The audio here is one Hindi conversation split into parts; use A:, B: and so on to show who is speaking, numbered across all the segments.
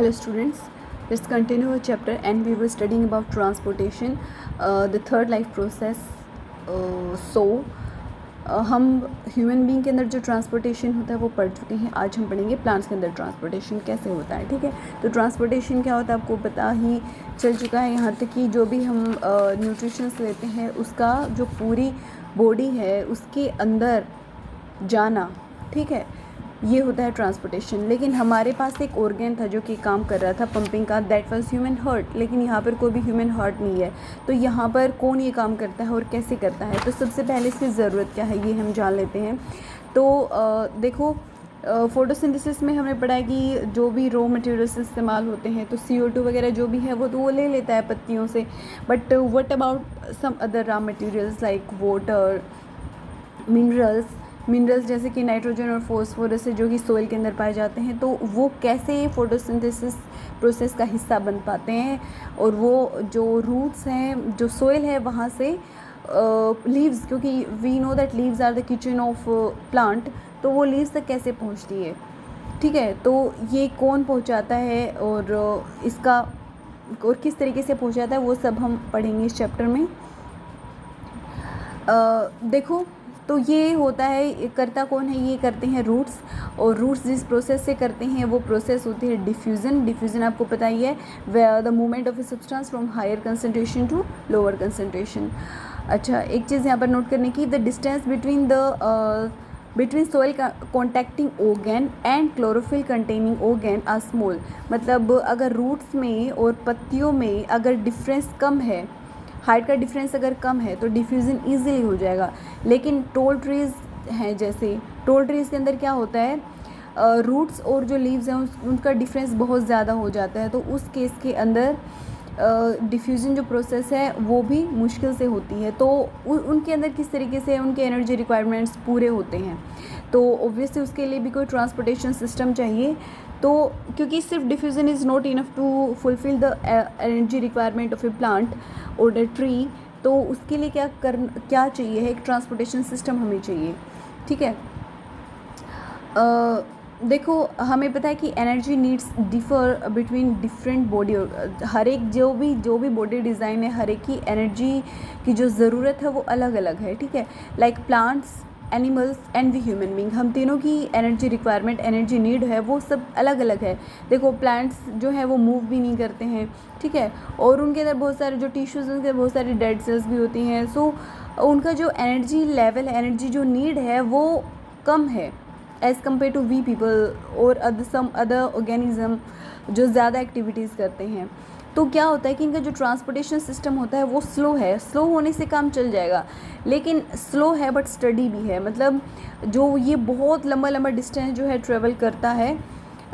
A: Hello students, let's continue our chapter and we were studying about transportation, the third life process. हम ह्यूमन बीइंग के अंदर जो ट्रांसपोर्टेशन होता है वो पढ़ चुके हैं. आज हम पढ़ेंगे प्लांट्स के अंदर ट्रांसपोर्टेशन कैसे होता है. ठीक है, तो ट्रांसपोर्टेशन क्या होता है आपको पता ही चल चुका है. यहाँ तक कि जो भी हम न्यूट्रिशंस लेते हैं उसका जो पूरी बॉडी है उसके अंदर जाना, ठीक है, ये होता है ट्रांसपोर्टेशन. लेकिन हमारे पास एक ऑर्गन था जो कि काम कर रहा था पंपिंग का, दैट वाज ह्यूमन हार्ट. लेकिन यहाँ पर कोई भी ह्यूमन हार्ट नहीं है. तो यहाँ पर कौन ये काम करता है और कैसे करता है, तो सबसे पहले इसकी ज़रूरत क्या है ये हम जान लेते हैं. तो देखो, फोटोसिंथेसिस में हमने पढ़ा है कि जो भी रॉ मटेरियल्स इस्तेमाल होते हैं तो CO2 वगैरह जो भी है वो तो वो ले लेता है पत्तियों से. But what about some other raw materials like water, minerals जैसे कि नाइट्रोजन और फॉस्फोरस है जो कि सोइल के अंदर पाए जाते हैं. तो वो कैसे फोटोसिंथेसिस प्रोसेस का हिस्सा बन पाते हैं, और वो जो रूट्स हैं, जो सोइल है वहाँ से लीव्स, क्योंकि we know that leaves are the kitchen of plant, तो वो लीव्स तक कैसे पहुँचती है. ठीक है, तो ये कौन पहुँचाता है और इसका और किस तरीके से पहुँचाता है वो सब हम पढ़ेंगे इस चैप्टर में. देखो, तो ये होता है, करता कौन है, ये करते हैं रूट्स. और रूट्स जिस प्रोसेस से करते हैं वो प्रोसेस होती है डिफ्यूज़न आपको पता ही है, the movement of a substance from higher concentration to lower concentration. अच्छा, एक चीज़ यहाँ पर नोट करने की, the distance between soil contacting organ and chlorophyll containing organ are small. मतलब अगर रूट्स में और पत्तियों में अगर डिफरेंस कम है, हाइट का डिफरेंस अगर कम है तो डिफ्यूज़न ईजिली हो जाएगा. लेकिन टॉल ट्रीज़ हैं, जैसे टॉल ट्रीज़ के अंदर क्या होता है, रूट्स और जो लीव्स हैं उनका डिफरेंस बहुत ज़्यादा हो जाता है. तो उस केस के अंदर डिफ्यूज़न जो प्रोसेस है वो भी मुश्किल से होती है. तो उनके अंदर किस तरीके से उनके एनर्जी रिक्वायरमेंट्स पूरे होते हैं, तो ऑब्वियसली उसके लिए भी कोई ट्रांसपोर्टेशन सिस्टम चाहिए. तो क्योंकि सिर्फ diffusion is not enough to fulfil the energy requirement of a plant और ए ट्री, तो उसके लिए क्या चाहिए है, एक ट्रांसपोर्टेशन सिस्टम हमें चाहिए. ठीक है, देखो हमें पता है कि energy needs differ between different body. हर एक जो भी बॉडी डिज़ाइन है, हर एक की एनर्जी की जो ज़रूरत है वो अलग अलग है. ठीक है, like plants, animals and we human being, हम तीनों की एनर्जी रिक्वायरमेंट, एनर्जी नीड है वो सब अलग अलग है. देखो, प्लांट्स जो है वो मूव भी नहीं करते हैं, ठीक है, और उनके अंदर बहुत सारे जो टिश्यूज़, उनके बहुत सारी डेड सेल्स भी होती हैं. सो उनका जो एनर्जी लेवल है, एनर्जी जो नीड है वो कम है as compare to we people और सम अदर ऑर्गेनिज्म जो ज़्यादा एक्टिविटीज़ करते हैं. तो क्या होता है कि इनका जो ट्रांसपोर्टेशन सिस्टम होता है वो स्लो है. स्लो होने से काम चल जाएगा, लेकिन स्लो है बट स्टडी भी है. मतलब जो ये बहुत लंबा डिस्टेंस जो है ट्रेवल करता है,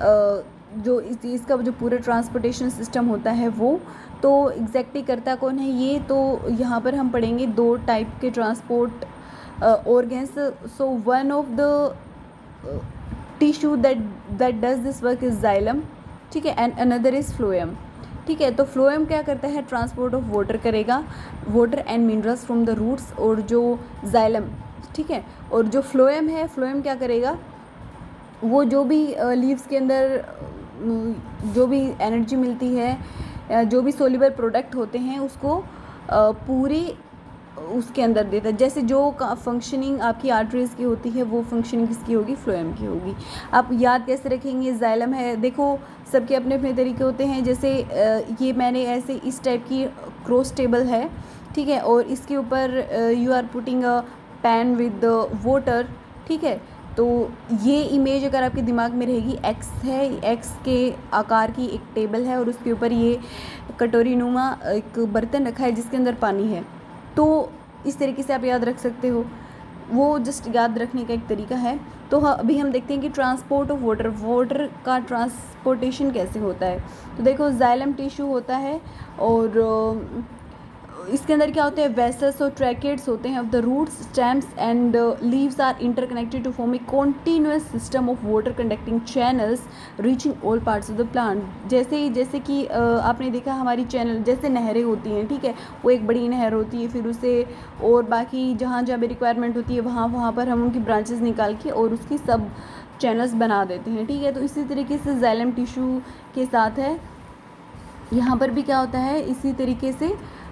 A: जो इसका जो पूरा ट्रांसपोर्टेशन सिस्टम होता है वो, तो एग्जैक्टली करता कौन है ये, तो यहाँ पर हम पढ़ेंगे दो टाइप के transport organs. So one of the tissue that does this work is xylem, ठीक है, एंड अनदर इज़ फ्लोएम. ठीक है, तो फ्लोएम क्या करता है, ट्रांसपोर्ट ऑफ वाटर करेगा, water and minerals from the roots, और जो जाइलम, ठीक है, और जो फ्लोएम है, फ्लोएम क्या करेगा, वो जो भी लीव्स के अंदर जो भी एनर्जी मिलती है, जो भी सोल्यूबल प्रोडक्ट होते हैं उसको पूरी उसके अंदर देता है. जैसे जो फंक्शनिंग आपकी आर्टरीज की होती है वो फंक्शनिंग किसकी होगी, फ्लोएम की होगी. आप याद कैसे रखेंगे, जाइलम है. देखो, सबके अपने अपने तरीके होते हैं. जैसे ये मैंने ऐसे इस टाइप की क्रॉस टेबल है, ठीक है, और इसके ऊपर you are putting a pan with water. ठीक है, तो ये इमेज अगर आपके दिमाग में रहेगी, एक्स है, एक्स के आकार की एक टेबल है और उसके ऊपर ये कटोरी नुमा एक बर्तन रखा है जिसके अंदर पानी है. तो इस तरीके से आप याद रख सकते हो, वो जस्ट याद रखने का एक तरीका है. तो अभी हम देखते हैं कि ट्रांसपोर्ट ऑफ वाटर का ट्रांसपोर्टेशन कैसे होता है. तो देखो, जाइलम टिश्यू होता है और इसके अंदर क्या होते हैं, वेसल्स और ट्रैकेट्स होते हैं of the roots, stems and leaves are interconnected to form a continuous system of water conducting channels reaching all parts of the plant. जैसे कि आपने देखा हमारी चैनल जैसे नहरें होती हैं, ठीक है, वो एक बड़ी नहर होती है, फिर उसे और बाकी जहाँ जहाँ भी रिक्वायरमेंट होती है वहाँ पर हम उनकी ब्रांचेस निकाल के और उसकी सब चैनल्स बना देते हैं, ठीक है। तो इसी तरीके से जाइलम टिश्यू के साथ है, यहाँ पर भी क्या होता है इसी तरीके से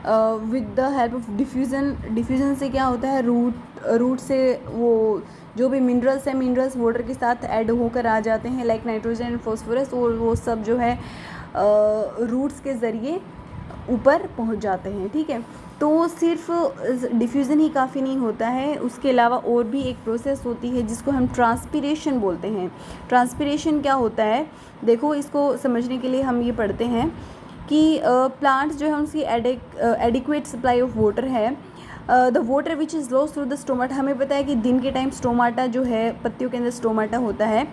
A: with the help of diffusion से क्या होता है, रूट से वो जो भी मिनरल्स हैं, मिनरल्स वाटर के साथ ऐड होकर आ जाते हैं, लाइक नाइट्रोजन एंड फॉस्फोरस, और वो सब जो है रूट्स के ज़रिए ऊपर पहुंच जाते हैं, ठीक है। तो सिर्फ डिफ्यूज़न ही काफ़ी नहीं होता है, उसके अलावा और भी एक प्रोसेस होती है जिसको हम ट्रांसपिरेशन बोलते हैं। ट्रांसपिरेशन क्या होता है, देखो इसको समझने के लिए हम ये पढ़ते हैं कि प्लांट्स जो है उनकी एडिक्वेट सप्लाई ऑफ वाटर है, the water which is loss through the stomata. हमें पता है कि दिन के टाइम स्टोमाटा जो है, पत्तियों के अंदर स्टोमाटा होता है,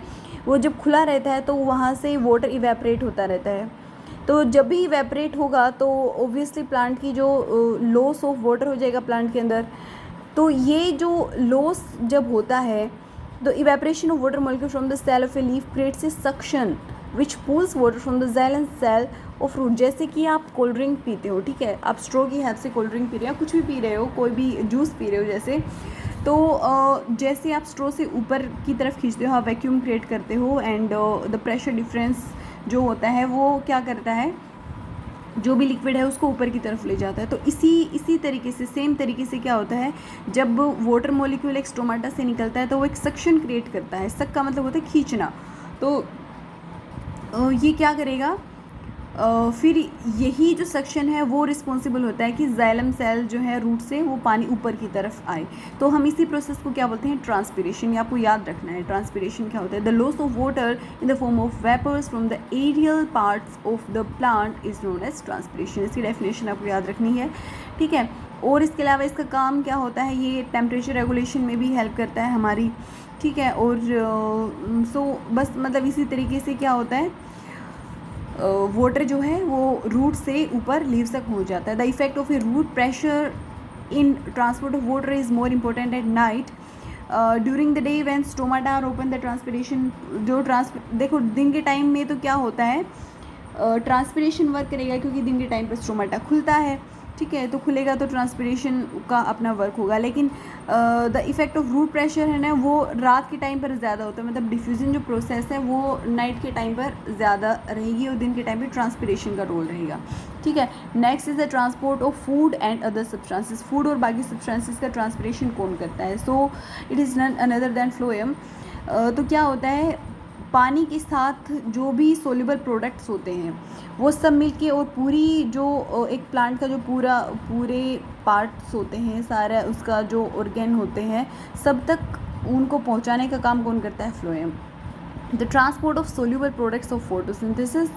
A: वो जब खुला रहता है तो वहाँ से वाटर इवेपरेट होता रहता है। तो जब भी इवेपरेट होगा तो ओब्वियसली प्लांट की जो लॉस ऑफ वाटर हो जाएगा प्लांट के अंदर। तो ये जो लॉस जब होता है, the evaporation of water molecule from the cell of a leaf creates a suction which pulls water from the xylem cell of fruit. जैसे कि आप कोल्ड ड्रिंक पीते हो, ठीक है, आप स्ट्रॉ की हेल्प से कोल्ड ड्रिंक पी रहे हो, कुछ भी पी रहे हो, कोई भी जूस पी रहे हो जैसे, तो जैसे आप स्ट्रॉ से ऊपर की तरफ खींचते हो, आप वैक्यूम क्रिएट करते हो, एंड द प्रेशर डिफरेंस जो होता है वो क्या करता है, जो भी लिक्विड है उसको ऊपर की तरफ ले जाता है। तो इसी तरीके से, सेम तरीके से क्या होता है, जब वाटर मॉलिक्यूल एक स्टोमाटा से निकलता है तो वो एक सक्शन क्रिएट करता है। सक का मतलब होता है खींचना। तो ये क्या करेगा, फिर यही जो सेक्शन है वो रिस्पॉन्सिबल होता है कि जाइलम सेल जो है रूट से वो पानी ऊपर की तरफ आए। तो हम इसी प्रोसेस को क्या बोलते हैं, ट्रांसपिरेशन। ये आपको याद रखना है, ट्रांसपिरेशन क्या होता है, the loss of water in the form of vapours from the aerial parts of the plant is known as transpiration. इसकी डेफिनेशन आपको याद रखनी है, ठीक है। और इसके अलावा इसका काम क्या होता है, ये टेम्परेचर रेगुलेशन में भी हेल्प करता है हमारी, ठीक है। और बस मतलब इसी तरीके से क्या होता है, वाटर जो है वो रूट से ऊपर लीव्स तक पहुंच जाता है। The effect of a root pressure in transport of water is more important at night. During the day when stomata are open the transpiration, जो देखो दिन के टाइम में तो क्या होता है, ट्रांसपिरेशन वर्क करेगा क्योंकि दिन के टाइम पर स्टोमाटा खुलता है, ठीक है, तो खुलेगा तो ट्रांसपिरेशन का अपना वर्क होगा। लेकिन the effect of root pressure है ना, वो रात के टाइम पर ज़्यादा होता है, मतलब डिफ्यूजन जो प्रोसेस है वो नाइट के टाइम पर ज़्यादा रहेगी और दिन के टाइम पर ट्रांसपिरेशन का रोल रहेगा, ठीक है। Next is the transport of food and other substances. Food और बाकी सब्सटेंसेस का ट्रांसपिरेशन कौन करता है, so it is none other than phloem. तो क्या होता है, पानी के साथ जो भी सोल्यूबल प्रोडक्ट्स होते हैं वो सब मिलके और पूरी जो एक प्लांट का जो पूरे पार्ट्स होते हैं, सारा उसका जो ऑर्गेन होते हैं, सब तक उनको पहुंचाने का काम कौन करता है, phloem. The transport of soluble products of photosynthesis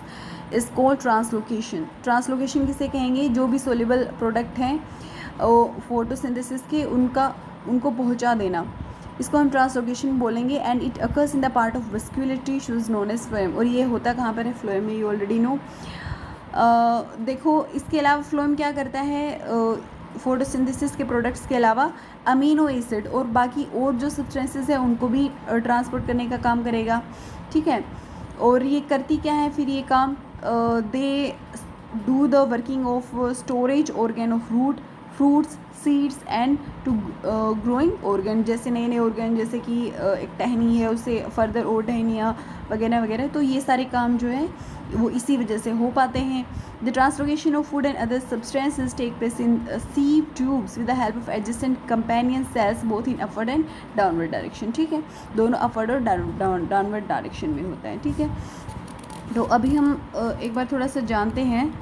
A: is called translocation. Translocation किसे कहेंगे, जो भी सोल्यूबल प्रोडक्ट हैं फोटोसिंथेसिस के उनको पहुंचा देना, इसको हम ट्रांसलोकेशन बोलेंगे। And it occurs in the part of vascular tissues known as phloem. और ये होता कहाँ पर है, फ्लोएम में, यू ऑलरेडी नो। देखो इसके अलावा फ्लोएम क्या करता है, फोटोसिंथेसिस के प्रोडक्ट्स के अलावा अमीनो एसिड और बाकी और जो सब्सटेंसेस है उनको भी ट्रांसपोर्ट करने का काम करेगा, ठीक है। और ये करती क्या है फिर ये काम, they do the working of storage organ of root, fruits, seeds and to growing organ. जैसे नए नए ऑर्गन, जैसे कि एक टहनी है उससे फर्दर और टहनियाँ वगैरह वगैरह, तो ये सारे काम जो है वो इसी वजह से हो पाते हैं। The translocation of food and other substances take place in sieve tubes with the help of adjacent companion cells both in upward and downward direction, ठीक है, दोनों अपवर्ड और डाउनवर्ड डायरेक्शन में होता है, ठीक है। तो अभी हम एक बार थोड़ा सा जानते हैं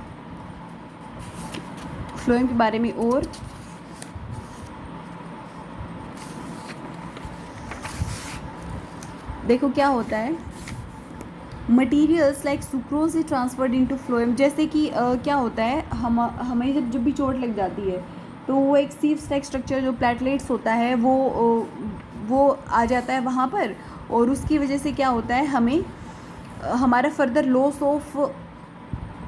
A: फ्लोएम के बारे में। और देखो क्या होता है, materials like sucrose is transferred into phloem. जैसे कि क्या होता है, हमें जब भी चोट लग जाती है तो वो एक सीव स्टैक स्ट्रक्चर जो प्लेटलेट्स होता है वो आ जाता है वहाँ पर, और उसकी वजह से क्या होता है, हमें हमारा फर्दर लॉस ऑफ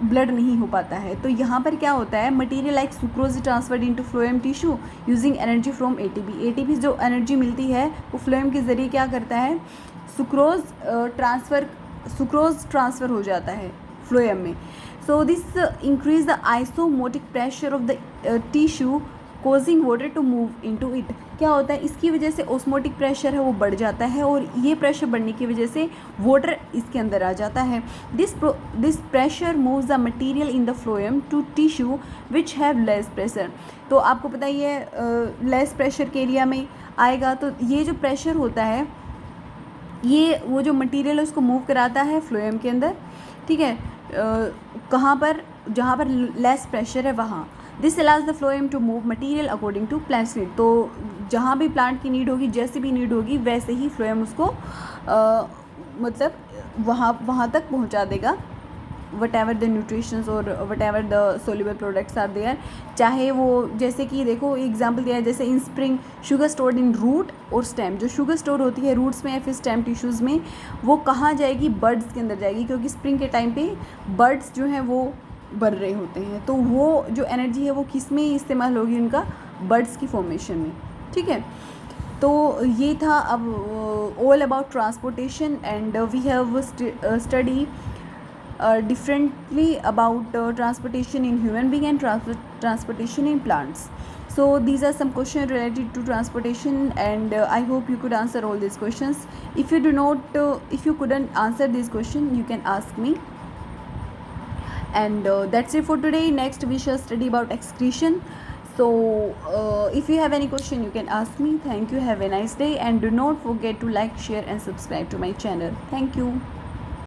A: ब्लड नहीं हो पाता है। तो यहाँ पर क्या होता है, material like sucrose transferred into phloem tissue using energy from ATP. ATP जो एनर्जी मिलती है वो फ्लोएम के ज़रिए क्या करता है, सुक्रोज ट्रांसफ़र हो जाता है फ्लोएम में। So this increase the isosmotic pressure of the tissue causing water to move into it। क्या होता है, इसकी वजह से ऑस्मोटिक प्रेशर है वो बढ़ जाता है और ये प्रेशर बढ़ने की वजह से वाटर इसके अंदर आ जाता है. This pressure moves the material in the phloem to tissue which have less pressure. तो आपको पता ही है लेस प्रेशर के एरिया में आएगा, तो ये जो प्रेशर होता है ये वो जो मटेरियल है उसको मूव कराता है फ्लोएम के अंदर, ठीक है, कहाँ पर, जहाँ पर लेस प्रेशर है वहाँ. This allows the phloem to move material according to plants need. तो जहाँ भी प्लांट की नीड होगी, जैसी भी नीड होगी, वैसे ही फ्लोएम उसको मतलब वहाँ तक पहुँचा देगा. वट एवर द न्यूट्रिशंस और whatever the soluble products are there. चाहे वो, जैसे कि देखो एग्जाम्पल दिया है, जैसे in spring sugar stored in root और स्टेम. जो शुगर स्टोर होती है रूट्स में या फिर स्टेम टिश्यूज़ में, वो कहाँ जाएगी, बर्ड्स के अंदर जाएगी, क्योंकि स्प्रिंग के टाइम पे बर्ड्स जो हैं वो बढ़ रहे होते हैं. तो वो जो एनर्जी है वो किस में इस्तेमाल होगी, उनका बर्ड्स की फॉर्मेशन में. ठीक है, तो ये था अब all about transportation and we have study differently about transportation in human being and transportation in plants. So these are some questions related to transportation and I hope you could answer all these questions. If you do not if you couldn't answer this question, you can ask me. And that's it for today. Next we shall study about excretion. So if you have any question, you can ask me. Thank you, have a nice day, and do not forget to like, share and subscribe to my channel. Thank you.